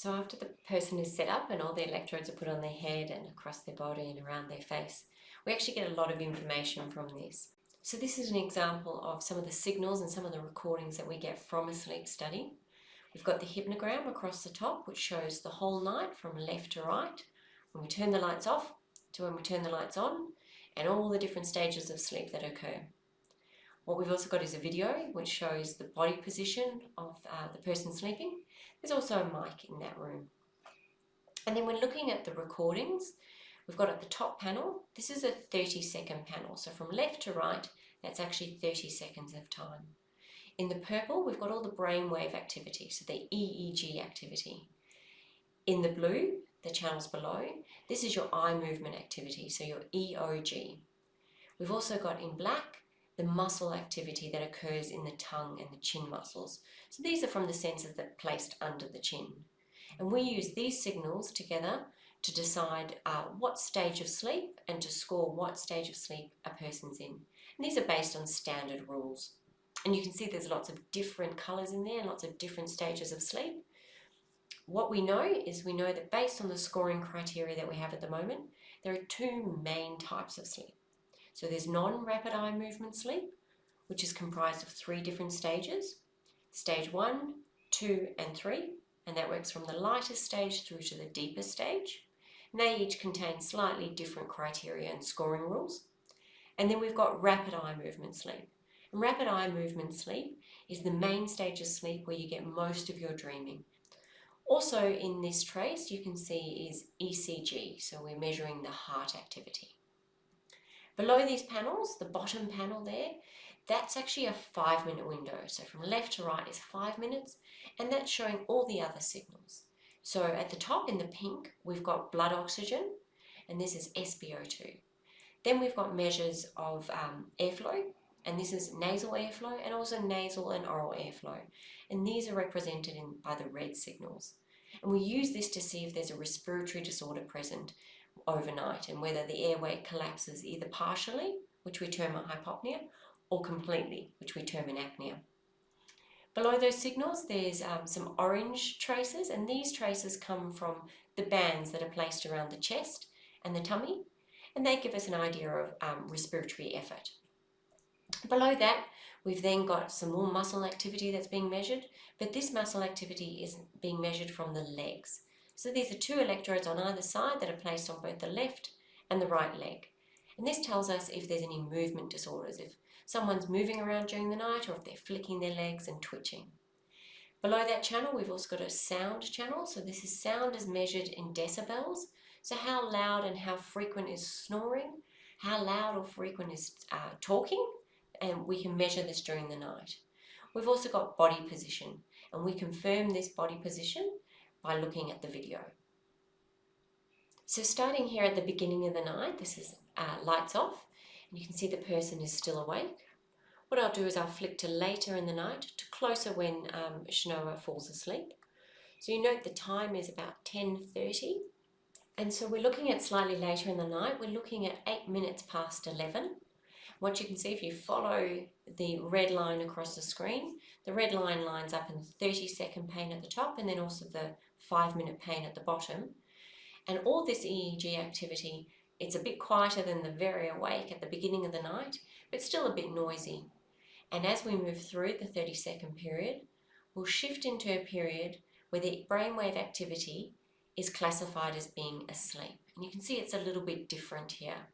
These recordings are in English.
So after the person is set up and all the electrodes are put on their head and across their body and around their face, we actually get a lot of information from this. So this is an example of some of the signals and some of the recordings that we get from a sleep study. We've got the hypnogram across the top, which shows the whole night from left to right, when we turn the lights off to when we turn the lights on, and all the different stages of sleep that occur. What we've also got is a video which shows the body position of the person sleeping. There's also a mic in that room. And then we're looking at the recordings. We've got at the top panel, this is a 30-second panel. So from left to right, that's actually 30 seconds of time. In the purple, we've got all the brainwave activity, so the EEG activity. In the blue, the channels below, this is your eye movement activity, so your EOG. We've also got in black the muscle activity that occurs in the tongue and the chin muscles. So these are from the sensors that are placed under the chin. And we use these signals together to decide what stage of sleep and to score what stage of sleep a person's in. And these are based on standard rules. And you can see there's lots of different colours in there and lots of different stages of sleep. What we know is we know that based on the scoring criteria that we have at the moment, there are two main types of sleep. So there's non-rapid eye movement sleep, which is comprised of 3 different stages. Stage 1, 2 and 3, and that works from the lightest stage through to the deepest stage. And they each contain slightly different criteria and scoring rules. And then we've got rapid eye movement sleep. And rapid eye movement sleep is the main stage of sleep where you get most of your dreaming. Also in this trace you can see is ECG, so we're measuring the heart activity. Below these panels, the bottom panel there, that's actually a 5-minute window. So from left to right is 5 minutes, and that's showing all the other signals. So at the top in the pink, we've got blood oxygen, and this is SpO2. Then we've got measures of airflow, and this is nasal airflow and also nasal and oral airflow. And these are represented by the red signals. And we use this to see if there's a respiratory disorder present overnight and whether the airway collapses either partially, which we term a hypopnea, or completely, which we term an apnea. Below those signals, there's some orange traces, and these traces come from the bands that are placed around the chest and the tummy, and they give us an idea of respiratory effort. Below that, we've then got some more muscle activity that's being measured, but this muscle activity is being measured from the legs. So these are 2 electrodes on either side that are placed on both the left and the right leg. And this tells us if there's any movement disorders, if someone's moving around during the night or if they're flicking their legs and twitching. Below that channel, we've also got a sound channel. So this is sound is measured in decibels. So how loud and how frequent is snoring, how loud or frequent is talking, and we can measure this during the night. We've also got body position, and we confirm this body position by looking at the video. So starting here at the beginning of the night, this is lights off, and you can see the person is still awake. What I'll do is I'll flick to later in the night, to closer when Shanoa falls asleep. So you note the time is about 10:30, and so we're looking at slightly later in the night. We're looking at 8 minutes past 11. What you can see if you follow the red line across the screen, the red line lines up in the 30-second pane at the top and then also the 5-minute pane at the bottom. And all this EEG activity, it's a bit quieter than the very awake at the beginning of the night, but still a bit noisy. And as we move through the 30-second period, we'll shift into a period where the brainwave activity is classified as being asleep. And you can see it's a little bit different here.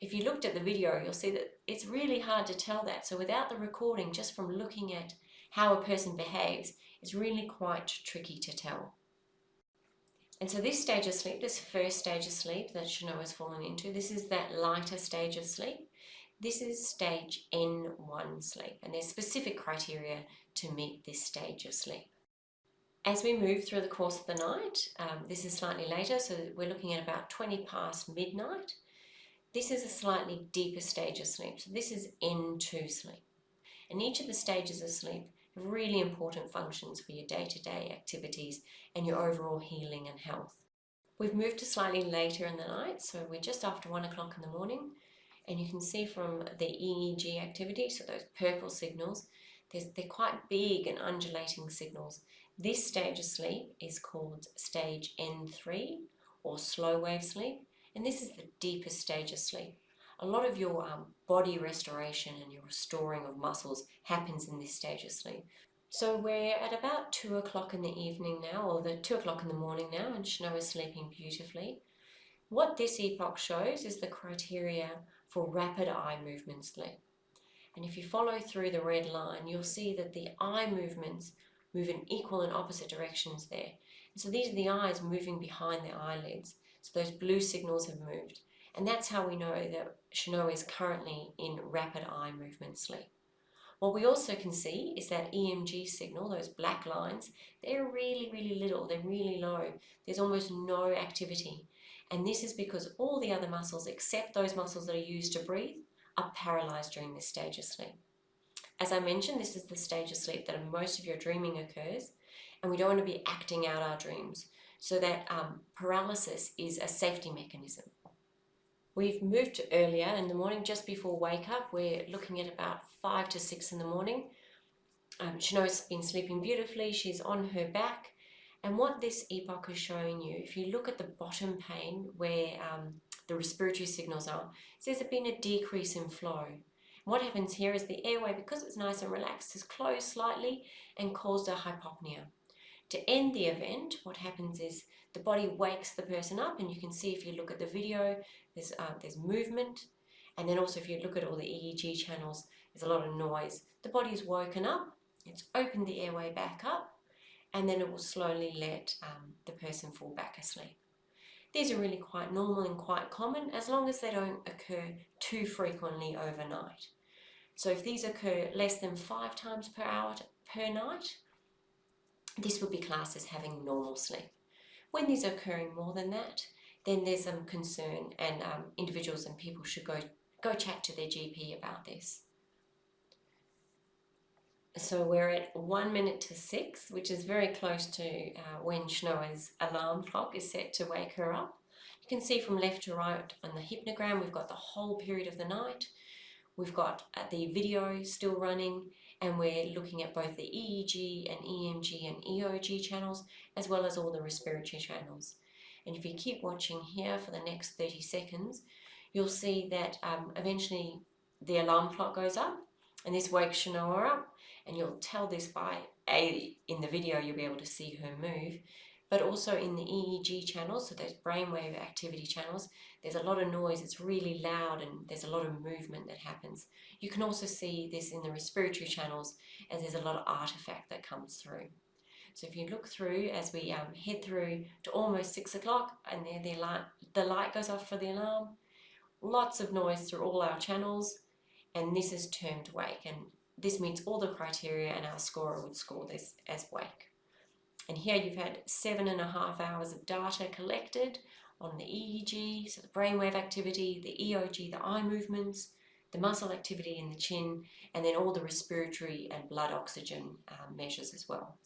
If you looked at the video, you'll see that it's really hard to tell that. So without the recording, just from looking at how a person behaves, it's really quite tricky to tell. And so this stage of sleep, this first stage of sleep that Shanoa has fallen into, this is that lighter stage of sleep. This is stage N1 sleep, and there's specific criteria to meet this stage of sleep. As we move through the course of the night, this is slightly later, so we're looking at about 20 past midnight. This is a slightly deeper stage of sleep, so this is N2 sleep. And each of the stages of sleep have really important functions for your day-to-day activities and your overall healing and health. We've moved to slightly later in the night, so we're just after 1 o'clock in the morning, and you can see from the EEG activity, so those purple signals, they're quite big and undulating signals. This stage of sleep is called stage N3 or slow wave sleep, and this is the deepest stage of sleep. A lot of your body restoration and your restoring of muscles happens in this stage of sleep. So we're at about 2 o'clock in the evening now, or the 2 o'clock in the morning now, and Snow is sleeping beautifully. What this epoch shows is the criteria for rapid eye movement sleep. And if you follow through the red line, you'll see that the eye movements move in equal and opposite directions there. And so these are the eyes moving behind the eyelids. So those blue signals have moved. And that's how we know that Shano is currently in rapid eye movement sleep. What we also can see is that EMG signal, those black lines, they're really, really little, they're really low. There's almost no activity. And this is because all the other muscles, except those muscles that are used to breathe, are paralyzed during this stage of sleep. As I mentioned, this is the stage of sleep that most of your dreaming occurs, and we don't want to be acting out our dreams. So that paralysis is a safety mechanism. We've moved to earlier in the morning, just before wake up. We're looking at about 5 to 6 in the morning. Shano's been sleeping beautifully. She's on her back. And what this epoch is showing you, if you look at the bottom pane where the respiratory signals are, there's been a decrease in flow. What happens here is the airway, because it's nice and relaxed, is closed slightly and caused a hypopnea. To end the event, what happens is the body wakes the person up, and you can see if you look at the video, there's movement, and then also if you look at all the EEG channels, there's a lot of noise. The body's woken up, it's opened the airway back up, and then it will slowly let the person fall back asleep. These are really quite normal and quite common, as long as they don't occur too frequently overnight. So if these occur less than 5 times per hour per night, this would be classed as having normal sleep. When these are occurring more than that, then there's some concern, and individuals and people should go chat to their GP about this. So we're at 1 minute to 6, which is very close to when Shnoa's alarm clock is set to wake her up. You can see from left to right on the hypnogram, we've got the whole period of the night. We've got the video still running, and we're looking at both the EEG and EMG and EOG channels, as well as all the respiratory channels. And if you keep watching here for the next 30 seconds, you'll see that eventually the alarm clock goes up, and this wakes Shanoa up, and you'll tell this by, in the video you'll be able to see her move, but also in the EEG channels, so those brainwave activity channels, there's a lot of noise, it's really loud, and there's a lot of movement that happens. You can also see this in the respiratory channels, as there's a lot of artifact that comes through. So if you look through, as we head through to almost 6 o'clock, and there the light goes off for the alarm, lots of noise through all our channels, and this is termed wake, and this meets all the criteria, and our scorer would score this as wake. And here you've had 7.5 hours of data collected on the EEG, so the brainwave activity, the EOG, the eye movements, the muscle activity in the chin, and then all the respiratory and blood oxygen measures as well.